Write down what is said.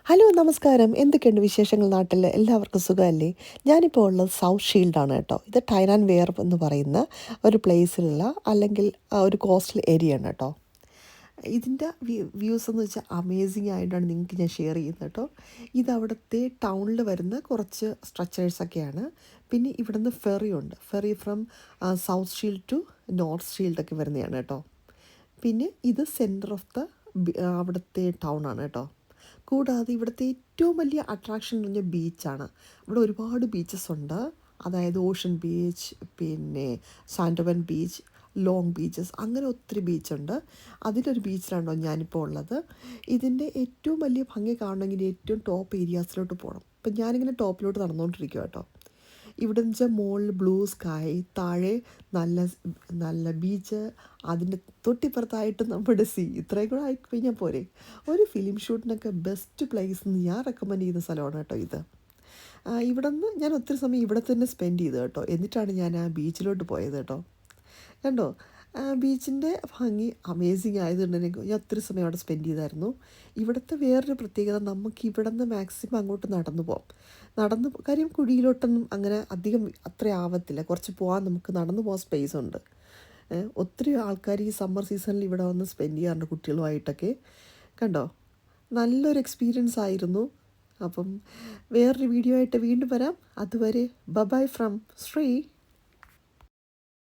Hello നമസ്കാരം. എന്തൊക്കെയുണ്ട് വിശേഷങ്ങൾ നാട്ടിൽ? എല്ലാവർക്കും സുഖമല്ലേ? ഞാനിപ്പോൾ ഉള്ളത് സൗത്ത് ഷീൽഡാണ് കേട്ടോ. ഇത് ടൈൻ ആൻഡ് വെയർ എന്ന് പറയുന്ന ഒരു പ്ലേസിലുള്ള അല്ലെങ്കിൽ ഒരു കോസ്റ്റൽ ഏരിയ ആണ് കേട്ടോ. ഇതിൻ്റെ വ്യൂസ് എന്ന് വെച്ചാൽ അമേസിങ് ആയിട്ടാണ് നിങ്ങൾക്ക് ഞാൻ ഷെയർ ചെയ്യുന്നത് കേട്ടോ. ഇത് അവിടുത്തെ ടൗണിൽ വരുന്ന കുറച്ച് സ്ട്രക്ചേഴ്സൊക്കെയാണ്. പിന്നെ ഇവിടുന്ന് ഫെറി ഉണ്ട്. Ferry from South Shield to North ഷീൽഡൊക്കെ വരുന്നതാണ് കേട്ടോ. പിന്നെ ഇത് സെൻറ്റർ ഓഫ് ദ അവിടുത്തെ ടൗൺ ആണ് കേട്ടോ. കൂടാതെ ഇവിടുത്തെ ഏറ്റവും വലിയ അട്രാക്ഷൻ എന്ന് പറഞ്ഞാൽ ബീച്ചാണ്. ഇവിടെ ഒരുപാട് ബീച്ചസ് ഉണ്ട്. അതായത് ഓഷ്യൻ ബീച്ച്, പിന്നെ സാൻഡോവൻ ബീച്ച്, ലോങ് ബീച്ചസ്, അങ്ങനെ ഒത്തിരി ബീച്ചുണ്ട്. അതിലൊരു ബീച്ചിലാണോ ഞാനിപ്പോൾ ഉള്ളത്. ഇതിൻ്റെ ഏറ്റവും വലിയ ഭംഗി കാണണമെങ്കിൽ ഏറ്റവും ടോപ്പ് ഏരിയാസിലോട്ട് പോകണം. ഇപ്പം ഞാനിങ്ങനെ ടോപ്പിലോട്ട് നടന്നുകൊണ്ടിരിക്കുക കേട്ടോ. ഇവിടെ എന്ന് വെച്ചാൽ മുകളിൽ ബ്ലൂ സ്കൈ, താഴെ നല്ല നല്ല ബീച്ച്, അതിൻ്റെ തൊട്ടിപ്പുറത്തായിട്ട് നമ്മുടെ ഇത്രയും കൂടെ ആയിക്കഴിഞ്ഞാൽ പോരെ. ഒരു ഫിലിം ഷൂട്ടിനൊക്കെ ബെസ്റ്റ് പ്ലേസ് എന്ന് ഞാൻ റെക്കമെൻഡ് ചെയ്യുന്ന സ്ഥലമാണ് കേട്ടോ ഇത്. ഇവിടെ നിന്ന് ഞാൻ ഒത്തിരി സമയം ഇവിടെ തന്നെ സ്പെൻഡ് ചെയ്തു കേട്ടോ. എന്നിട്ടാണ് ഞാൻ ആ ബീച്ചിലോട്ട് പോയത് കേട്ടോ. കണ്ടോ, ബീച്ചിൻ്റെ ഭംഗി അമേസിങ് ആയതുകൊണ്ട് ഞാൻ ഒത്തിരി സമയം അവിടെ സ്പെൻഡ് ചെയ്തായിരുന്നു. ഇവിടുത്തെ വേറൊരു പ്രത്യേകത, നമുക്ക് ഇവിടെ നിന്ന് മാക്സിമം അങ്ങോട്ട് നടന്നു പോകാം. കാര്യം കുഴിയിലോട്ടൊന്നും അങ്ങനെ അധികം അത്ര ആവത്തില്ല. കുറച്ച് പോകാൻ നമുക്ക് നടന്നു പോകാൻ സ്പേസ് ഉണ്ട്. ഒത്തിരി ആൾക്കാർ ഈ സമ്മർ സീസണിൽ ഇവിടെ വന്ന് സ്പെൻഡ് ചെയ്യാറുണ്ട് കുട്ടികളുമായിട്ടൊക്കെ. കണ്ടോ, നല്ലൊരു എക്സ്പീരിയൻസ് ആയിരുന്നു. അപ്പം വേറൊരു വീഡിയോ ആയിട്ട് വീണ്ടും വരാം. അതുവരെ ബൈ ഫ്രം ശ്രീ.